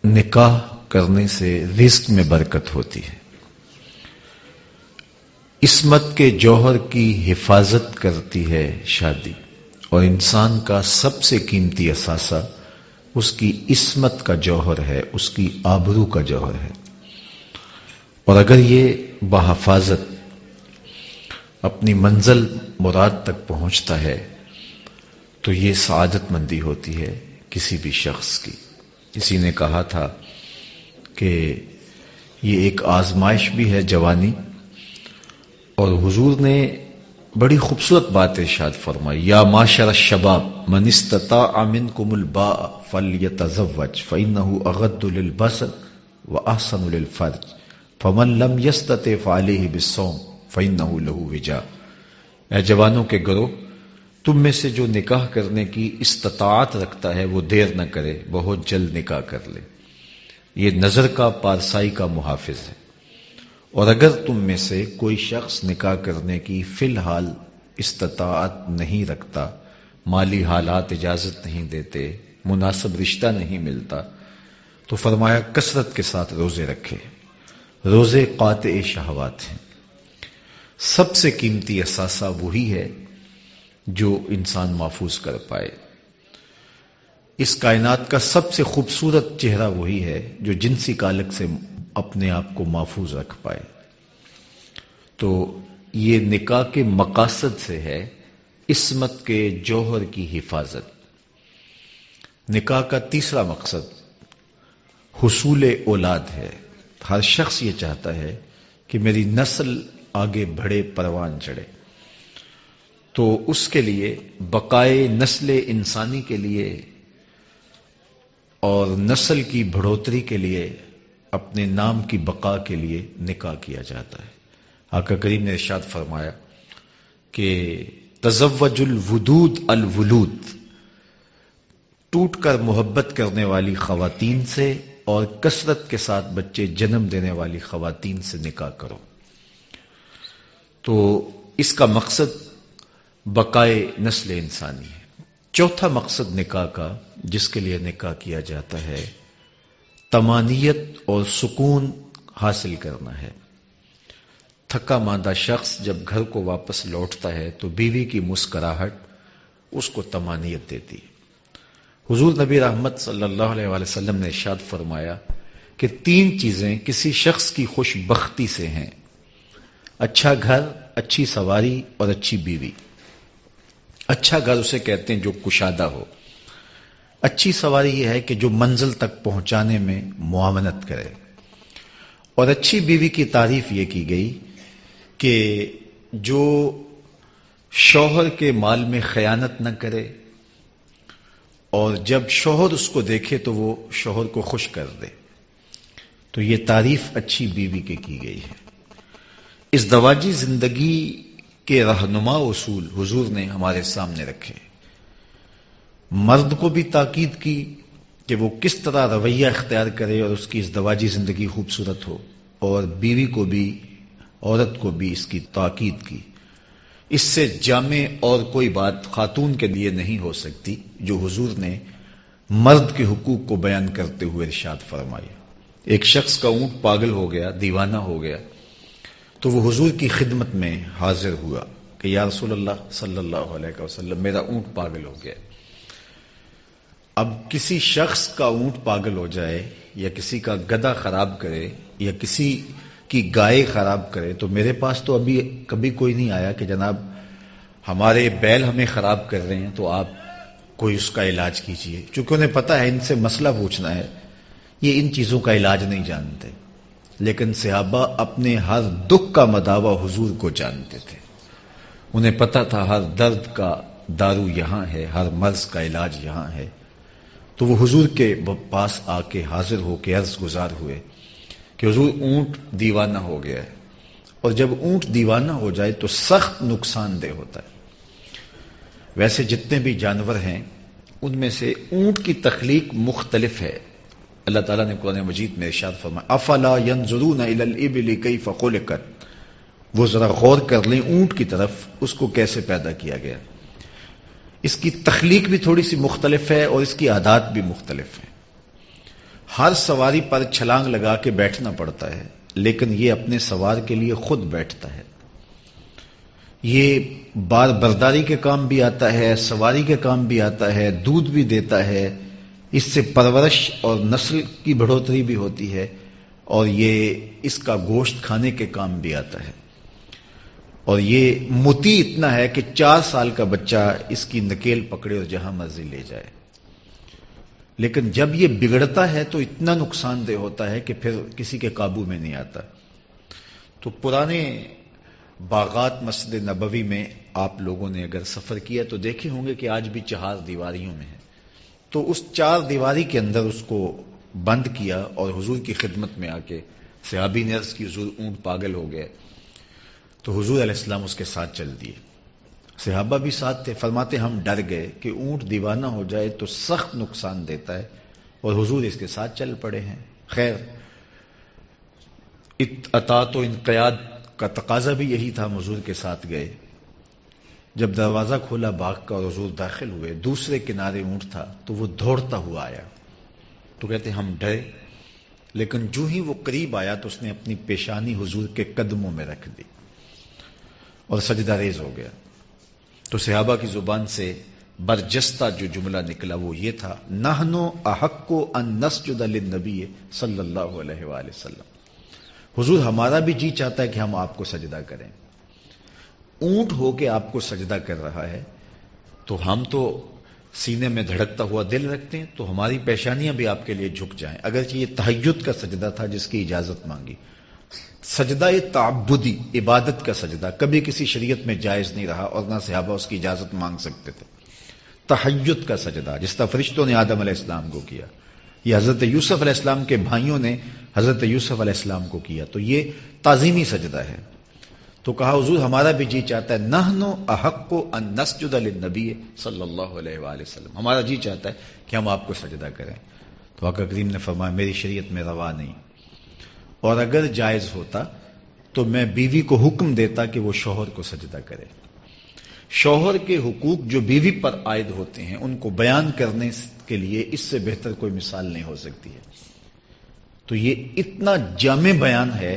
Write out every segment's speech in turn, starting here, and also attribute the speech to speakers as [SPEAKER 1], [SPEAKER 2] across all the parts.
[SPEAKER 1] نکاح کرنے سے رزق میں برکت ہوتی ہے، عصمت کے جوہر کی حفاظت کرتی ہے شادی، اور انسان کا سب سے قیمتی اثاثہ اس کی عصمت کا جوہر ہے، اس کی آبرو کا جوہر ہے، اور اگر یہ بحفاظت اپنی منزل مراد تک پہنچتا ہے تو یہ سعادت مندی ہوتی ہے کسی بھی شخص کی۔ کسی نے کہا تھا کہ یہ ایک آزمائش بھی ہے جوانی، اور حضور نے بڑی خوبصورت بات ارشاد فرمائی، یا معاشر الشباب من استطاع منکم الباء فلیتزوج فإنہ اغض للبصر واحسن للفرج فمن لم یستطع فعلیہ بالصوم فإنہ لہ وجاء۔ اے جوانوں کے گروہ، تم میں سے جو نکاح کرنے کی استطاعت رکھتا ہے وہ دیر نہ کرے، بہت جلد نکاح کر لے، یہ نظر کا پارسائی کا محافظ ہے۔ اور اگر تم میں سے کوئی شخص نکاح کرنے کی فی الحال استطاعت نہیں رکھتا، مالی حالات اجازت نہیں دیتے، مناسب رشتہ نہیں ملتا، تو فرمایا کثرت کے ساتھ روزے رکھے۔ روزے قاطع شہوات ہیں۔ سب سے قیمتی اثاثہ وہی ہے جو انسان محفوظ کر پائے۔ اس کائنات کا سب سے خوبصورت چہرہ وہی ہے جو جنسی کالک سے اپنے آپ کو محفوظ رکھ پائے۔ تو یہ نکاح کے مقاصد سے ہے عصمت کے جوہر کی حفاظت۔ نکاح کا تیسرا مقصد حصول اولاد ہے۔ ہر شخص یہ چاہتا ہے کہ میری نسل آگے بڑھے، پروان چڑھے، تو اس کے لیے بقائے نسل انسانی کے لیے اور نسل کی بڑھوتری کے لیے، اپنے نام کی بقا کے لیے نکاح کیا جاتا ہے۔ آقا کریم نے ارشاد فرمایا کہ تزوج الودود الولود، ٹوٹ کر محبت کرنے والی خواتین سے اور کثرت کے ساتھ بچے جنم دینے والی خواتین سے نکاح کرو۔ تو اس کا مقصد بقائے نسل انسانی ہے۔ چوتھا مقصد نکاح کا جس کے لیے نکاح کیا جاتا ہے، طمانینت اور سکون حاصل کرنا ہے۔ تھکا ماندہ شخص جب گھر کو واپس لوٹتا ہے تو بیوی کی مسکراہٹ اس کو طمانینت دیتی ہے۔ حضور نبی رحمت صلی اللہ علیہ وآلہ وسلم نے ارشاد فرمایا کہ 3 چیزیں کسی شخص کی خوش بختی سے ہیں: اچھا گھر، اچھی سواری اور اچھی بیوی۔ اچھا گھر اسے کہتے ہیں جو کشادہ ہو، اچھی سواری یہ ہے کہ جو منزل تک پہنچانے میں معاونت کرے، اور اچھی بیوی کی تعریف یہ کی گئی کہ جو شوہر کے مال میں خیانت نہ کرے، اور جب شوہر اس کو دیکھے تو وہ شوہر کو خوش کر دے۔ تو یہ تعریف اچھی بیوی کی گئی ہے۔ اس زواجی زندگی کے رہنما اصول حضور نے ہمارے سامنے رکھے۔ مرد کو بھی تاکید کی کہ وہ کس طرح رویہ اختیار کرے اور اس کی ازدواجی زندگی خوبصورت ہو، اور بیوی کو بھی، عورت کو بھی اس کی تاکید کی۔ اس سے جامع اور کوئی بات خاتون کے لیے نہیں ہو سکتی جو حضور نے مرد کے حقوق کو بیان کرتے ہوئے ارشاد فرمائی۔ ایک شخص کا اونٹ پاگل ہو گیا، دیوانہ ہو گیا، تو وہ حضور کی خدمت میں حاضر ہوا کہ یا رسول اللہ صلی اللہ علیہ وسلم، میرا اونٹ پاگل ہو گیا۔ اب کسی شخص کا اونٹ پاگل ہو جائے، یا کسی کا گدھا خراب کرے، یا کسی کی گائے خراب کرے، تو میرے پاس تو ابھی کبھی کوئی نہیں آیا کہ جناب ہمارے بیل ہمیں خراب کر رہے ہیں تو آپ کوئی اس کا علاج کیجئے، چونکہ انہیں پتا ہے ان سے مسئلہ پوچھنا ہے، یہ ان چیزوں کا علاج نہیں جانتے۔ لیکن صحابہ اپنے ہر دکھ کا مداوع حضور کو جانتے تھے، انہیں پتا تھا ہر درد کا دارو یہاں ہے، ہر مرض کا علاج یہاں ہے۔ تو وہ حضور کے پاس آ کے حاضر ہو کے عرض گزار ہوئے کہ حضور اونٹ دیوانہ ہو گیا ہے، اور جب اونٹ دیوانہ ہو جائے تو سخت نقصان دہ ہوتا ہے۔ ویسے جتنے بھی جانور ہیں ان میں سے اونٹ کی تخلیق مختلف ہے۔ اللہ تعالیٰ نے قرآن مجید میں ارشاد فرمایا افلا ينظرون الى الابل كيف خلقت، وہ ذرا غور کر لیں اونٹ کی طرف، اس کو کیسے پیدا کیا گیا۔ اس کی تخلیق بھی تھوڑی سی مختلف ہے اور اس کی عادات بھی مختلف ہیں۔ ہر سواری پر چھلانگ لگا کے بیٹھنا پڑتا ہے، لیکن یہ اپنے سوار کے لیے خود بیٹھتا ہے۔ یہ بار برداری کے کام بھی آتا ہے، سواری کے کام بھی آتا ہے، دودھ بھی دیتا ہے، اس سے پرورش اور نسل کی بڑھوتری بھی ہوتی ہے، اور یہ اس کا گوشت کھانے کے کام بھی آتا ہے۔ اور یہ متی اتنا ہے کہ 4 سال کا بچہ اس کی نکیل پکڑے اور جہاں مرضی لے جائے۔ لیکن جب یہ بگڑتا ہے تو اتنا نقصان دہ ہوتا ہے کہ پھر کسی کے قابو میں نہیں آتا۔ تو پرانے باغات مسجد نبوی میں آپ لوگوں نے اگر سفر کیا تو دیکھے ہوں گے کہ آج بھی 4 دیواریوں میں ہے۔ تو اس 4 دیواری کے اندر اس کو بند کیا اور حضور کی خدمت میں آ کے صحابی نے عرض کی حضور اونٹ پاگل ہو گئے، تو حضور علیہ السلام اس کے ساتھ چل دیے۔ صحابہ بھی ساتھ تھے، فرماتے ہم ڈر گئے کہ اونٹ دیوانہ ہو جائے تو سخت نقصان دیتا ہے، اور حضور اس کے ساتھ چل پڑے ہیں۔ خیر، اطاعت و انقیاد کا تقاضا بھی یہی تھا، حضور کے ساتھ گئے۔ جب دروازہ کھولا باغ کا اور حضور داخل ہوئے، دوسرے کنارے اونٹ تھا تو وہ دوڑتا ہوا آیا، تو کہتے ہم ڈرے، لیکن جو ہی وہ قریب آیا تو اس نے اپنی پیشانی حضور کے قدموں میں رکھ دی اور سجدہ ریز ہو گیا۔ تو صحابہ کی زبان سے برجستہ جو جملہ نکلا وہ یہ تھا، نحنو احق ان نسجد للنبی صلی اللہ علیہ وآلہ وسلم، حضور ہمارا بھی جی چاہتا ہے کہ ہم آپ کو سجدہ کریں۔ اونٹ ہو کے آپ کو سجدہ کر رہا ہے تو ہم تو سینے میں دھڑکتا ہوا دل رکھتے ہیں، تو ہماری پیشانیاں بھی آپ کے لیے جھک جائیں۔ اگرچہ یہ تہجد کا سجدہ تھا جس کی اجازت مانگی، سجدہ تعبدی عبادت کا سجدہ کبھی کسی شریعت میں جائز نہیں رہا، اور نہ صحابہ اس کی اجازت مانگ سکتے تھے۔ تہجد کا سجدہ جس طرح فرشتوں نے آدم علیہ السلام کو کیا، یہ حضرت یوسف علیہ السلام کے بھائیوں نے حضرت یوسف علیہ السلام کو کیا، تو یہ تعظیمی سجدہ ہے۔ تو کہا حضور ہمارا بھی جی چاہتا ہے، نحنو احق ان نسجد للنبی صلی اللہ علیہ وآلہ وسلم، ہمارا جی چاہتا ہے کہ ہم آپ کو سجدہ کریں۔ تو آقا کریم نے فرمایا میری شریعت میں روا نہیں، اور اگر جائز ہوتا تو میں بیوی کو حکم دیتا کہ وہ شوہر کو سجدہ کرے۔ شوہر کے حقوق جو بیوی پر عائد ہوتے ہیں ان کو بیان کرنے کے لیے اس سے بہتر کوئی مثال نہیں ہو سکتی ہے۔ تو یہ اتنا جامع بیان ہے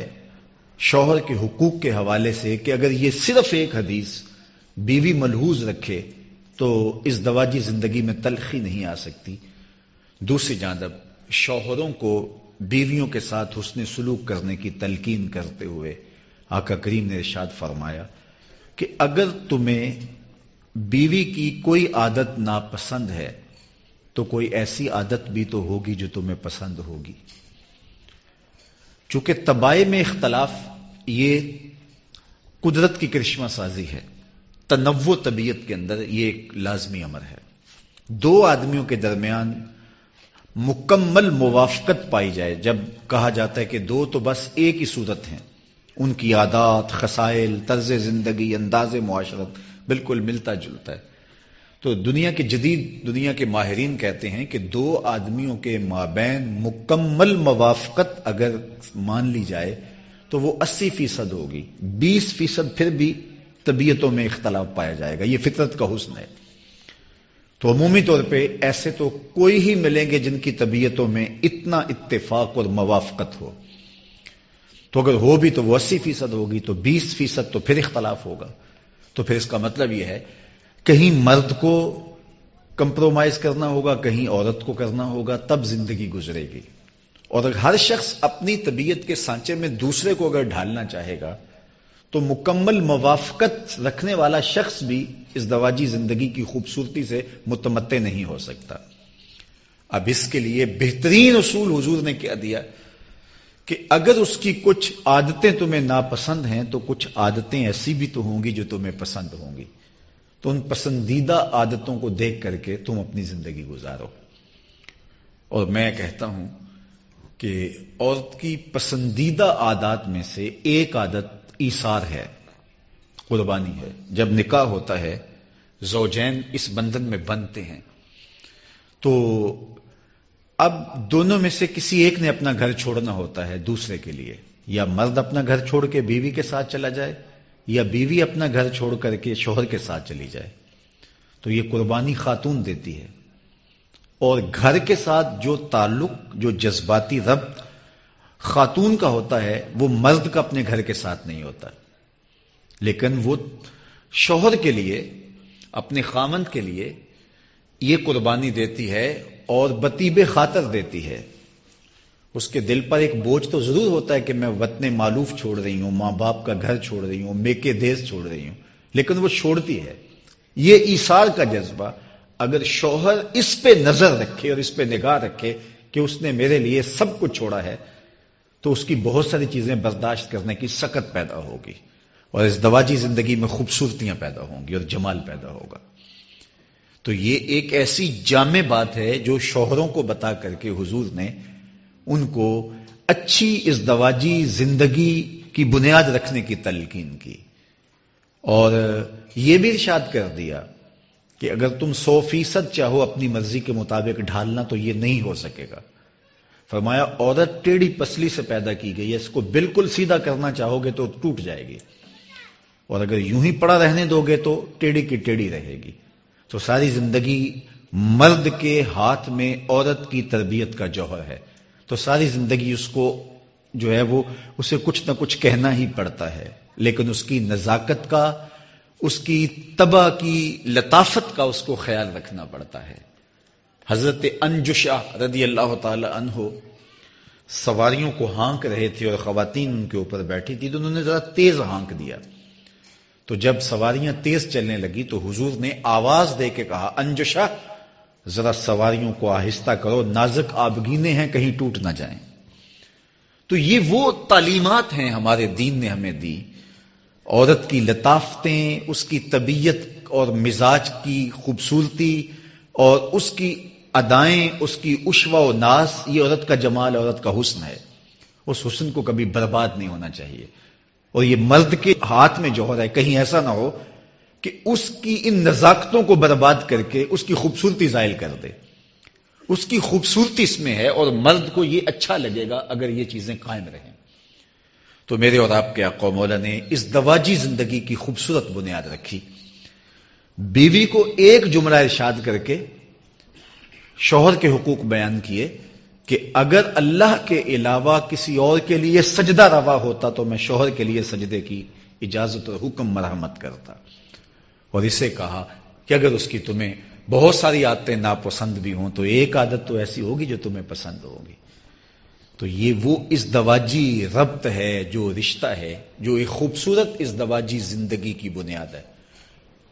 [SPEAKER 1] شوہر کے حقوق کے حوالے سے کہ اگر یہ صرف ایک حدیث بیوی ملحوظ رکھے تو اس دواجی زندگی میں تلخی نہیں آ سکتی۔ دوسری جانب شوہروں کو بیویوں کے ساتھ حسن سلوک کرنے کی تلقین کرتے ہوئے آقا کریم نے ارشاد فرمایا کہ اگر تمہیں بیوی کی کوئی عادت ناپسند ہے تو کوئی ایسی عادت بھی تو ہوگی جو تمہیں پسند ہوگی۔ چونکہ طبائع میں اختلاف یہ قدرت کی کرشمہ سازی ہے، تنوع طبیعت کے اندر یہ ایک لازمی امر ہے۔ 2 آدمیوں کے درمیان مکمل موافقت پائی جائے، جب کہا جاتا ہے کہ 2 تو بس ایک ہی صورت ہیں، ان کی عادات، خصائل، طرز زندگی، انداز معاشرت بالکل ملتا جلتا ہے، تو جدید دنیا کے ماہرین کہتے ہیں کہ 2 آدمیوں کے مابین مکمل موافقت اگر مان لی جائے تو وہ 80% ہوگی، 20% پھر بھی طبیعتوں میں اختلاف پایا جائے گا، یہ فطرت کا حسن ہے۔ تو عمومی طور پہ ایسے تو کوئی ہی ملیں گے جن کی طبیعتوں میں اتنا اتفاق اور موافقت ہو، تو اگر ہو بھی تو وہ 80% ہوگی، تو 20% تو پھر اختلاف ہوگا۔ تو پھر اس کا مطلب یہ ہے کہیں مرد کو کمپرومائز کرنا ہوگا، کہیں عورت کو کرنا ہوگا، تب زندگی گزرے گی۔ اور اگر ہر شخص اپنی طبیعت کے سانچے میں دوسرے کو اگر ڈھالنا چاہے گا تو مکمل موافقت رکھنے والا شخص بھی اس دواجی زندگی کی خوبصورتی سے متمتع نہیں ہو سکتا۔ اب اس کے لیے بہترین اصول حضور نے کیا دیا کہ اگر اس کی کچھ عادتیں تمہیں ناپسند ہیں تو کچھ عادتیں ایسی بھی تو ہوں گی جو تمہیں پسند ہوں گی، تو ان پسندیدہ عادتوں کو دیکھ کر کے تم اپنی زندگی گزارو۔ اور میں کہتا ہوں کہ عورت کی پسندیدہ عادات میں سے ایک عادت ایثار ہے، قربانی ہے۔ جب نکاح ہوتا ہے زوجین اس بندھن میں بندھتے ہیں تو اب دونوں میں سے کسی ایک نے اپنا گھر چھوڑنا ہوتا ہے دوسرے کے لیے، یا مرد اپنا گھر چھوڑ کے بیوی کے ساتھ چلا جائے یا بیوی اپنا گھر چھوڑ کر کے شوہر کے ساتھ چلی جائے، تو یہ قربانی خاتون دیتی ہے۔ اور گھر کے ساتھ جو تعلق، جو جذباتی ربط خاتون کا ہوتا ہے وہ مرد کا اپنے گھر کے ساتھ نہیں ہوتا، لیکن وہ شوہر کے لیے، اپنے خامند کے لیے یہ قربانی دیتی ہے اور بطیب خاطر دیتی ہے۔ اس کے دل پر ایک بوجھ تو ضرور ہوتا ہے کہ میں وطن معلوف چھوڑ رہی ہوں، ماں باپ کا گھر چھوڑ رہی ہوں، میکے دیس چھوڑ رہی ہوں، لیکن وہ چھوڑتی ہے۔ یہ ایثار کا جذبہ اگر شوہر اس پہ نظر رکھے اور اس پہ نگاہ رکھے کہ اس نے میرے لیے سب کچھ چھوڑا ہے، تو اس کی بہت ساری چیزیں برداشت کرنے کی سکت پیدا ہوگی، اور اس دواجی زندگی میں خوبصورتیاں پیدا ہوں گی اور جمال پیدا ہوگا۔ تو یہ ایک ایسی جامع بات ہے جو شوہروں کو بتا کر کے حضور نے ان کو اچھی ازدواجی زندگی کی بنیاد رکھنے کی تلقین کی، اور یہ بھی ارشاد کر دیا کہ اگر تم 100% چاہو اپنی مرضی کے مطابق ڈھالنا تو یہ نہیں ہو سکے گا۔ فرمایا عورت ٹیڑھی پسلی سے پیدا کی گئی ہے، اس کو بالکل سیدھا کرنا چاہو گے تو ٹوٹ جائے گی، اور اگر یوں ہی پڑا رہنے دو گے تو ٹیڑھی کی ٹیڑھی رہے گی۔ تو ساری زندگی مرد کے ہاتھ میں عورت کی تربیت کا جوہر ہے، تو ساری زندگی اس کو جو ہے وہ اسے کچھ نہ کچھ کہنا ہی پڑتا ہے، لیکن اس کی نزاکت کا، اس کی طبع کی لطافت کا اس کو خیال رکھنا پڑتا ہے۔ حضرت انجشہ رضی اللہ تعالی عنہ سواریوں کو ہانک رہے تھے اور خواتین ان کے اوپر بیٹھی تھی، تو انہوں نے ذرا تیز ہانک دیا۔ تو جب سواریاں تیز چلنے لگی تو حضور نے آواز دے کے کہا، انجشہ ذرا سواریوں کو آہستہ کرو، نازک آبگینے ہیں، کہیں ٹوٹ نہ جائیں۔ تو یہ وہ تعلیمات ہیں ہمارے دین نے ہمیں دی۔ عورت کی لطافتیں، اس کی طبیعت اور مزاج کی خوبصورتی اور اس کی ادائیں، اس کی عشوہ و ناز، یہ عورت کا جمال، عورت کا حسن ہے۔ اس حسن کو کبھی برباد نہیں ہونا چاہیے، اور یہ مرد کے ہاتھ میں جوہر ہے، کہیں ایسا نہ ہو کہ اس کی ان نزاکتوں کو برباد کر کے اس کی خوبصورتی زائل کر دے۔ اس کی خوبصورتی اس میں ہے، اور مرد کو یہ اچھا لگے گا اگر یہ چیزیں قائم رہیں۔ تو میرے اور آپ کے آقا مولا نے اس دواجی زندگی کی خوبصورت بنیاد رکھی۔ بیوی کو ایک جملہ ارشاد کر کے شوہر کے حقوق بیان کیے کہ اگر اللہ کے علاوہ کسی اور کے لیے سجدہ روا ہوتا تو میں شوہر کے لیے سجدے کی اجازت اور حکم مرحمت کرتا، اور اسے کہا کہ اگر اس کی تمہیں بہت ساری عادتیں ناپسند بھی ہوں تو ایک عادت تو ایسی ہوگی جو تمہیں پسند ہوگی۔ تو یہ وہ ازدواجی ربط ہے، جو رشتہ ہے، جو ایک خوبصورت ازدواجی زندگی کی بنیاد ہے۔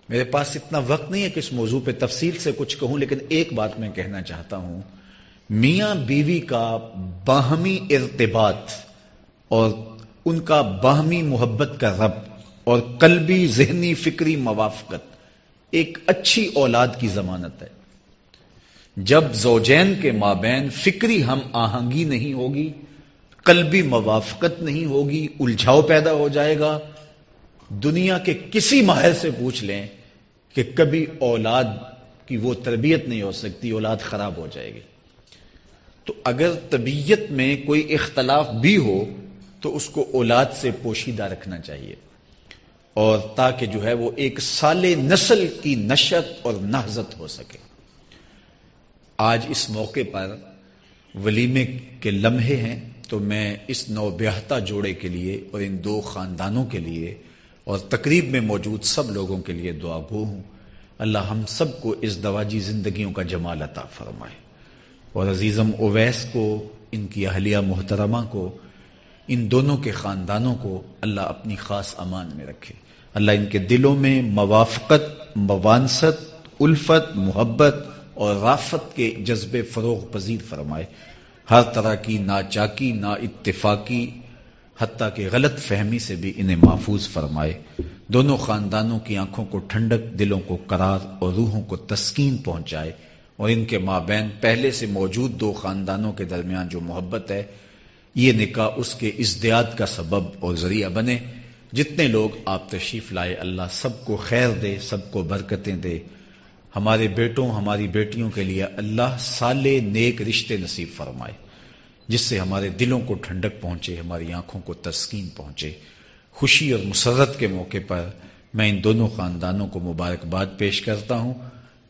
[SPEAKER 1] میرے پاس اتنا وقت نہیں ہے کہ اس موضوع پہ تفصیل سے کچھ کہوں، لیکن ایک بات میں کہنا چاہتا ہوں، میاں بیوی کا باہمی ارتباط اور ان کا باہمی محبت کا ربط اور قلبی، ذہنی، فکری موافقت ایک اچھی اولاد کی ضمانت ہے۔ جب زوجین کے مابین فکری ہم آہنگی نہیں ہوگی، قلبی موافقت نہیں ہوگی، الجھاؤ پیدا ہو جائے گا۔ دنیا کے کسی ماہر سے پوچھ لیں کہ کبھی اولاد کی وہ تربیت نہیں ہو سکتی، اولاد خراب ہو جائے گی۔ تو اگر طبیعت میں کوئی اختلاف بھی ہو تو اس کو اولاد سے پوشیدہ رکھنا چاہیے، اور تاکہ جو ہے وہ ایک سالے نسل کی نشأت اور نہضت ہو سکے۔ آج اس موقع پر ولیمے کے لمحے ہیں، تو میں اس نوبیاہتا جوڑے کے لیے اور ان دو خاندانوں کے لیے اور تقریب میں موجود سب لوگوں کے لیے دعا گو ہوں۔ اللہ ہم سب کو اس دواجی زندگیوں کا جمال عطا فرمائے، اور عزیزم اویس کو، ان کی اہلیہ محترمہ کو، ان دونوں کے خاندانوں کو اللہ اپنی خاص امان میں رکھے۔ اللہ ان کے دلوں میں موافقت، موانست، الفت، محبت اور رافت کے جذبے فروغ پذیر فرمائے۔ ہر طرح کی ناچاکی، نا اتفاقی، حتیٰ کہ غلط فہمی سے بھی انہیں محفوظ فرمائے۔ دونوں خاندانوں کی آنکھوں کو ٹھنڈک، دلوں کو قرار اور روحوں کو تسکین پہنچائے، اور ان کے مابین پہلے سے موجود دو خاندانوں کے درمیان جو محبت ہے، یہ نکاح اس کے ازدیاد کا سبب اور ذریعہ بنے۔ جتنے لوگ آپ تشریف لائے، اللہ سب کو خیر دے، سب کو برکتیں دے۔ ہمارے بیٹوں، ہماری بیٹیوں کے لیے اللہ صالح نیک رشتے نصیب فرمائے، جس سے ہمارے دلوں کو ٹھنڈک پہنچے، ہماری آنکھوں کو تسکین پہنچے۔ خوشی اور مسرت کے موقع پر میں ان دونوں خاندانوں کو مبارکباد پیش کرتا ہوں۔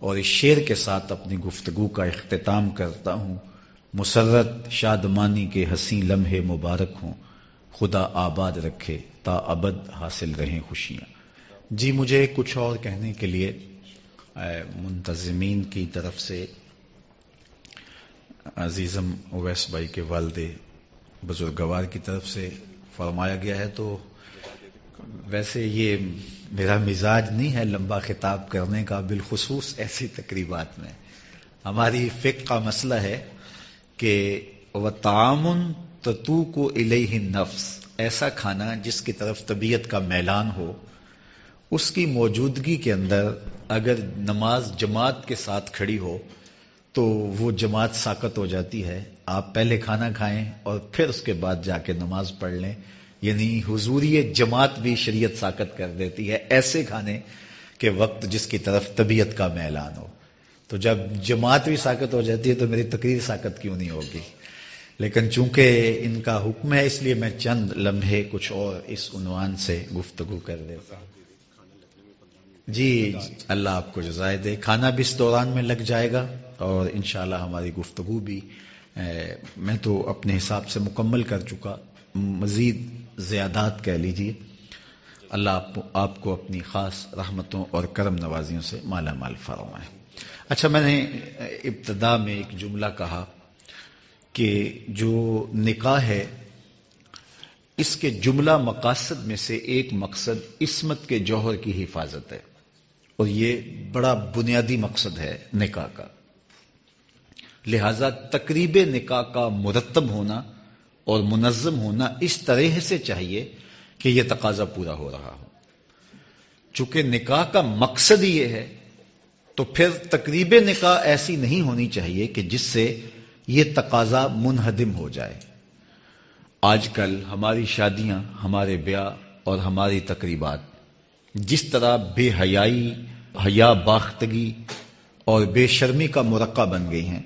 [SPEAKER 1] اور اس شعر کے ساتھ اپنی گفتگو کا اختتام کرتا ہوں. مسرت شادمانی کے حسین لمحے مبارک ہوں، خدا آباد رکھے تا ابد حاصل رہیں خوشیاں. جی مجھے کچھ اور کہنے کے لیے منتظمین کی طرف سے عزیزم اویس بھائی کے والد بزرگوار کی طرف سے فرمایا گیا ہے. تو ویسے یہ میرا مزاج نہیں ہے لمبا خطاب کرنے کا، بالخصوص ایسی تقریبات میں. ہماری فقہ کا مسئلہ ہے کہ وَطَعَامٌ تَتُوقُ إِلَيْهِ النَّفْسُ، ایسا کھانا جس کی طرف طبیعت کا میلان ہو، اس کی موجودگی کے اندر اگر نماز جماعت کے ساتھ کھڑی ہو تو وہ جماعت ساقط ہو جاتی ہے. آپ پہلے کھانا کھائیں اور پھر اس کے بعد جا کے نماز پڑھ لیں، یعنی حضوری جماعت بھی شریعت ساقط کر دیتی ہے ایسے کھانے کے وقت جس کی طرف طبیعت کا میلان ہو. تو جب جماعت بھی ساقط ہو جاتی ہے تو میری تقریر ساقط کیوں نہیں ہوگی؟ لیکن چونکہ ان کا حکم ہے اس لیے میں چند لمحے کچھ اور اس عنوان سے گفتگو کر دیتا ہوں. جی اللہ آپ کو جزائے دے. کھانا بھی اس دوران میں لگ جائے گا اور انشاءاللہ ہماری گفتگو بھی میں تو اپنے حساب سے مکمل کر چکا، مزید زیادات کہہ لیجیے. اللہ آپ کو اپنی خاص رحمتوں اور کرم نوازیوں سے مالا مال فرمائے. اچھا، میں نے ابتدا میں ایک جملہ کہا کہ جو نکاح ہے اس کے جملہ مقاصد میں سے ایک مقصد عصمت کے جوہر کی حفاظت ہے، اور یہ بڑا بنیادی مقصد ہے نکاح کا. لہذا تقریب نکاح کا مرتب ہونا اور منظم ہونا اس طرح سے چاہیے کہ یہ تقاضا پورا ہو رہا ہو. چونکہ نکاح کا مقصد یہ ہے تو پھر تقریب نکاح ایسی نہیں ہونی چاہیے کہ جس سے یہ تقاضا منہدم ہو جائے. آج کل ہماری شادیاں، ہمارے بیاہ اور ہماری تقریبات جس طرح بے حیائی، حیا باختگی اور بے شرمی کا مرقع بن گئی ہیں،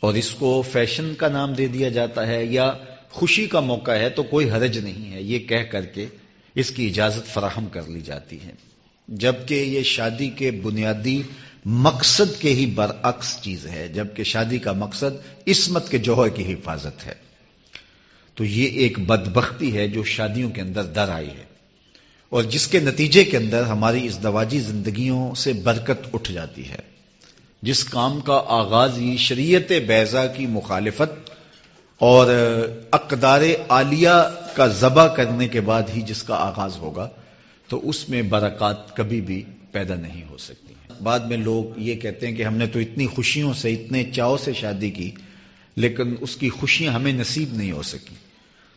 [SPEAKER 1] اور اس کو فیشن کا نام دے دیا جاتا ہے یا خوشی کا موقع ہے تو کوئی حرج نہیں ہے، یہ کہہ کر کے اس کی اجازت فراہم کر لی جاتی ہے، جبکہ یہ شادی کے بنیادی مقصد کے ہی برعکس چیز ہے. جبکہ شادی کا مقصد عصمت کے جوہر کی حفاظت ہے. تو یہ ایک بدبختی ہے جو شادیوں کے اندر در آئی ہے، اور جس کے نتیجے کے اندر ہماری ازدواجی زندگیوں سے برکت اٹھ جاتی ہے. جس کام کا آغاز ہی شریعت بیضا کی مخالفت اور اقدار عالیہ کا ذبح کرنے کے بعد ہی جس کا آغاز ہوگا تو اس میں برکات کبھی بھی پیدا نہیں ہو سکتی. بعد میں لوگ یہ کہتے ہیں کہ ہم نے تو اتنی خوشیوں سے، اتنے چاؤ سے شادی کی لیکن اس کی خوشیاں ہمیں نصیب نہیں ہو سکی.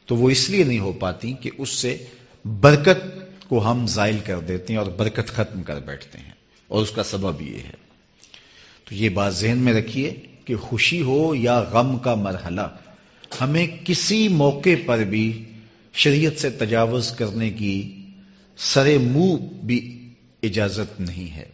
[SPEAKER 1] تو وہ اس لیے نہیں ہو پاتی کہ اس سے برکت کو ہم زائل کر دیتے ہیں اور برکت ختم کر بیٹھتے ہیں، اور اس کا سبب یہ ہے. تو یہ بات ذہن میں رکھیے کہ خوشی ہو یا غم کا مرحلہ، ہمیں کسی موقع پر بھی شریعت سے تجاوز کرنے کی سرے منہ بھی اجازت نہیں ہے.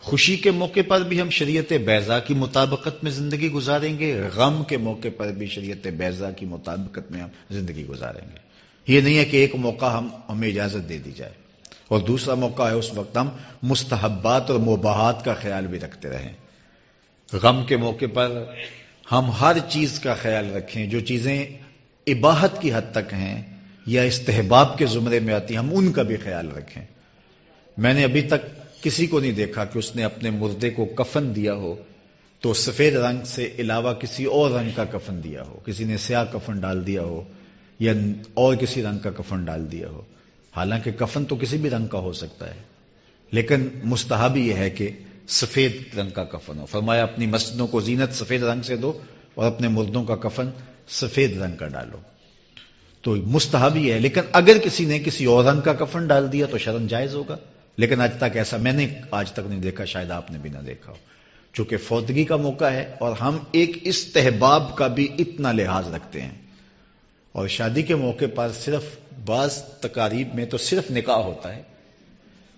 [SPEAKER 1] خوشی کے موقع پر بھی ہم شریعت بیضا کی مطابقت میں زندگی گزاریں گے، غم کے موقع پر بھی شریعت بیضا کی مطابقت میں ہم زندگی گزاریں گے. یہ نہیں ہے کہ ایک موقع ہمیں اجازت دے دی جائے اور دوسرا موقع ہے اس وقت ہم مستحبات اور مباحات کا خیال بھی رکھتے رہیں. غم کے موقع پر ہم ہر چیز کا خیال رکھیں، جو چیزیں اباحت کی حد تک ہیں یا استحباب کے زمرے میں آتی ہیں ہم ان کا بھی خیال رکھیں. میں نے ابھی تک کسی کو نہیں دیکھا کہ اس نے اپنے مردے کو کفن دیا ہو تو سفید رنگ سے علاوہ کسی اور رنگ کا کفن دیا ہو، کسی نے سیاہ کفن ڈال دیا ہو یا اور کسی رنگ کا کفن ڈال دیا ہو. حالانکہ کفن تو کسی بھی رنگ کا ہو سکتا ہے، لیکن مستحب یہ ہے کہ سفید رنگ کا کفن ہو. فرمایا اپنی مسجدوں کو زینت سفید رنگ سے دو اور اپنے مردوں کا کفن سفید رنگ کا ڈالو. تو مستحب یہ ہے. لیکن اگر کسی نے کسی اور رنگ کا کفن ڈال دیا تو شرعاً جائز ہوگا. لیکن آج تک ایسا میں نے آج تک نہیں دیکھا، شاید آپ نے بھی نہ دیکھا ہو. چونکہ فوتگی کا موقع ہے اور ہم ایک استحباب کا بھی اتنا لحاظ رکھتے ہیں، اور شادی کے موقع پر صرف بعض تقاریب میں تو صرف نکاح ہوتا ہے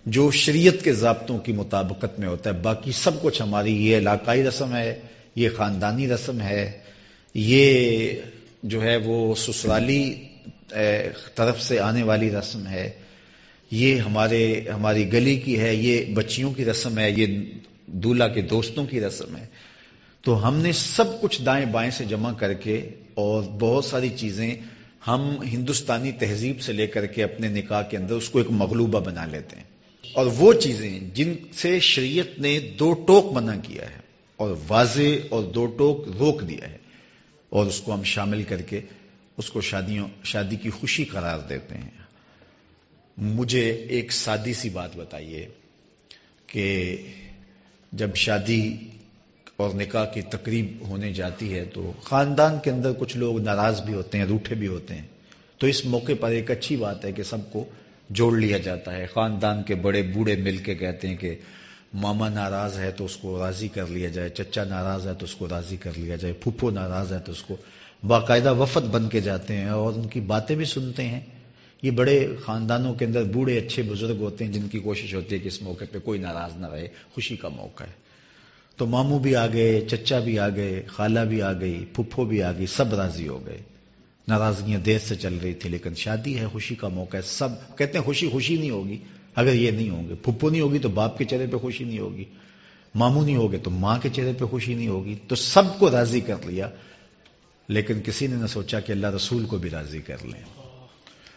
[SPEAKER 1] جو شریعت کے ضابطوں کی مطابقت میں ہوتا ہے. باقی سب کچھ ہماری یہ علاقائی رسم ہے، یہ خاندانی رسم ہے، یہ جو ہے وہ سسرالی طرف سے آنے والی رسم ہے، یہ ہماری گلی کی ہے، یہ بچیوں کی رسم ہے، یہ دولہا کے دوستوں کی رسم ہے. تو ہم نے سب کچھ دائیں بائیں سے جمع کر کے اور بہت ساری چیزیں ہم ہندوستانی تہذیب سے لے کر کے اپنے نکاح کے اندر اس کو ایک مغلوبہ بنا لیتے ہیں. اور وہ چیزیں جن سے شریعت نے 2 ٹوک منع کیا ہے اور واضح اور 2 ٹوک روک دیا ہے، اور اس کو ہم شامل کر کے اس کو شادی کی خوشی قرار دیتے ہیں. مجھے ایک سادی سی بات بتائیے کہ جب شادی اور نکاح کی تقریب ہونے جاتی ہے تو خاندان کے اندر کچھ لوگ ناراض بھی ہوتے ہیں، روٹھے بھی ہوتے ہیں. تو اس موقع پر ایک اچھی بات ہے کہ سب کو جوڑ لیا جاتا ہے. خاندان کے بڑے بوڑھے مل کے کہتے ہیں کہ ماما ناراض ہے تو اس کو راضی کر لیا جائے، چچا ناراض ہے تو اس کو راضی کر لیا جائے، پھپھو ناراض ہے تو اس کو. باقاعدہ وفد بن کے جاتے ہیں اور ان کی باتیں بھی سنتے ہیں. یہ بڑے خاندانوں کے اندر بوڑھے اچھے بزرگ ہوتے ہیں جن کی کوشش ہوتی ہے کہ اس موقع پہ کوئی ناراض نہ رہے، خوشی کا موقع ہے. تو ماموں بھی آ گئے، چچا بھی آ گئے، خالہ بھی آ گئی، پھپھو بھی آ گئی، سب راضی ہو گئے. ناراضگیاں دیر سے چل رہی تھی لیکن شادی ہے، خوشی کا موقع ہے. سب کہتے ہیں خوشی نہیں ہوگی اگر یہ نہیں ہوں گے. پھپھو نہیں ہوگی تو باپ کے چہرے پہ خوشی نہیں ہوگی، ماموں نہیں ہوگے تو ماں کے چہرے پہ خوشی نہیں ہوگی. تو سب کو راضی کر لیا، لیکن کسی نے نہ سوچا کہ اللہ رسول کو بھی راضی کر لیں.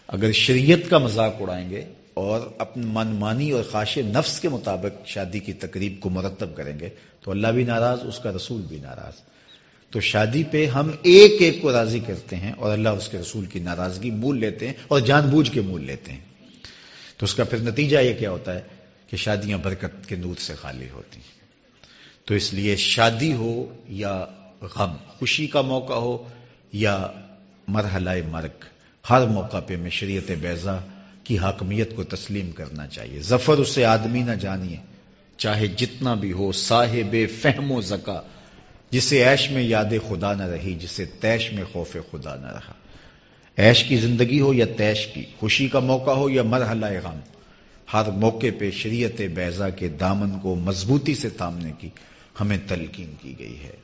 [SPEAKER 1] اگر شریعت کا مذاق اڑائیں گے اور اپنی من مانی اور خواہش نفس کے مطابق شادی کی تقریب کو مرتب کریں گے تو اللہ بھی ناراض، اس کا رسول بھی ناراض. تو شادی پہ ہم ایک ایک کو راضی کرتے ہیں اور اللہ اس کے رسول کی ناراضگی مول لیتے ہیں اور جان بوجھ کے مول لیتے ہیں. تو اس کا پھر نتیجہ یہ کیا ہوتا ہے کہ شادیاں برکت کے نور سے خالی ہوتی ہیں. تو اس لیے شادی ہو یا غم، خوشی کا موقع ہو یا مرحلہ مرگ، ہر موقع پہ میں شریعت بیضا کی حاکمیت کو تسلیم کرنا چاہیے. ظفر اسے آدمی نہ جانیے چاہے جتنا بھی ہو، صاحب فہم و ذکا، جسے عیش میں یاد خدا نہ رہی، جسے تیش میں خوف خدا نہ رہا. عیش کی زندگی ہو یا تیش کی، خوشی کا موقع ہو یا مرحلہ غم، ہر موقع پہ شریعت بیضا کے دامن کو مضبوطی سے تھامنے کی ہمیں تلقین کی گئی ہے.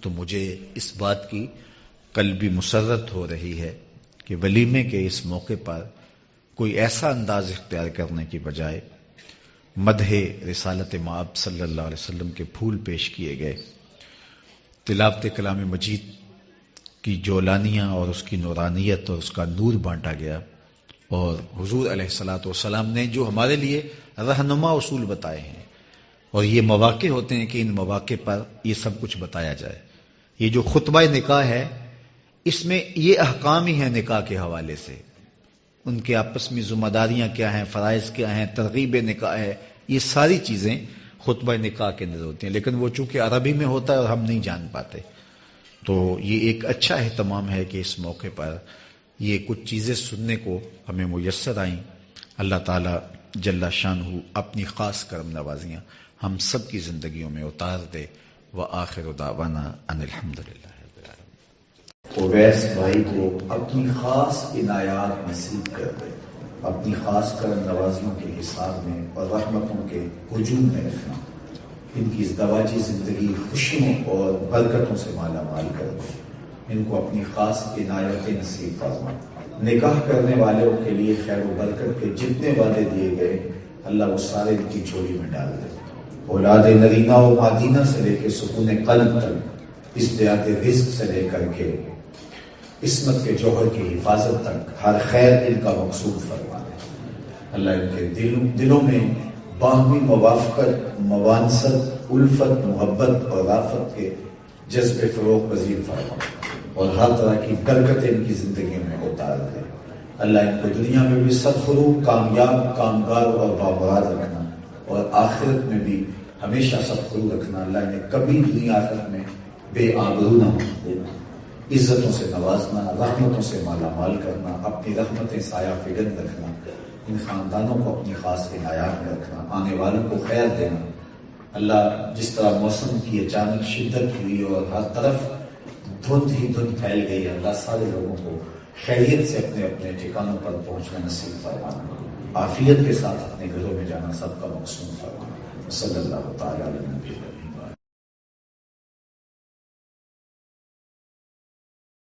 [SPEAKER 1] تو مجھے اس بات کی قلبی مسرت ہو رہی ہے کہ ولیمے کے اس موقع پر کوئی ایسا انداز اختیار کرنے کی بجائے مدح رسالت مآب صلی اللہ علیہ وسلم کے پھول پیش کیے گئے، تلاوت کلام مجید کی جولانیاں اور اس کی نورانیت اور اس کا نور بانٹا گیا، اور حضور علیہ الصلوۃ والسلام نے جو ہمارے لیے رہنما اصول بتائے ہیں، اور یہ مواقع ہوتے ہیں کہ ان مواقع پر یہ سب کچھ بتایا جائے. یہ جو خطبہ نکاح ہے اس میں یہ احکام ہی ہیں نکاح کے حوالے سے، ان کے آپس میں ذمہ داریاں کیا ہیں، فرائض کیا ہیں، ترغیب نکاح ہے، یہ ساری چیزیں خطبہ نکاح کے اندر ہوتی ہیں. لیکن وہ چونکہ عربی میں ہوتا ہے اور ہم نہیں جان پاتے، تو یہ ایک اچھا اہتمام ہے کہ اس موقع پر یہ کچھ چیزیں سننے کو ہمیں میسر آئیں. اللہ تعالی جل شانہ اپنی خاص کرم نوازیاں ہم سب کی زندگیوں میں اتار دے. وآخر دعوانا ان الحمدللہ رب العالمین. اویس بھائی کو اپنی خاص عنایات نصیب کر دے، اپنی خاص کرم نوازیوں کے حساب میں اور رحمتوں کے ہجوم میں رکھنا. ان کی ازدواجی زندگی خوشیوں اور برکتوں سے مالا مال کر دے. ان کو اپنی خاص عنایتیں نصیب فرما. نکاح کرنے والوں کے لیے خیر و برکت کے جتنے وعدے دیے گئے اللہ وہ سارے ان کی جھولی میں ڈال دے. اولاد نرینہ و مادینہ سے لے کے سکون قلب تک، ازدیاد رزق سے لے کر کے عصمت کے جوہر کی حفاظت تک ہر خیر ان کا مقصود فرما دے. اللہ ان کے دلوں میں باہمی موافقت، موانست، الفت، محبت اور رافت کے جذب فروغ پذیر فرما اور ہر طرح کی برکت ان کی زندگی میں اتار دے. اللہ ان کو دنیا میں بھی سرفروغ، کامیاب، کامگار اور بامراد رکھنا، اور آخرت میں بھی ہمیشہ سرفروغ رکھنا. اللہ نے کبھی دنیا آخرت میں بے آبرو نہ دینا، عزتوں سے نوازنا، رحمتوں سے مالا مال کرنا، اپنی رحمتیں سایہ فگن رکھنا، ان خاندانوں کو اپنی خاص عنایات میں رکھنا، آنے والوں کو خیر دینا. اللہ جس طرح موسم کی اچانک شدت ہوئی اور ہر طرف دھند ہی دھند پھیل گئی، اللہ سارے لوگوں کو خیریت سے اپنے اپنے ٹھکانوں پر پہنچنا نصیب فرمانا، عافیت کے ساتھ اپنے گھروں میں جانا سب کا مقصود فرمانا. صلی اللہ تعالی علیہ وسلم.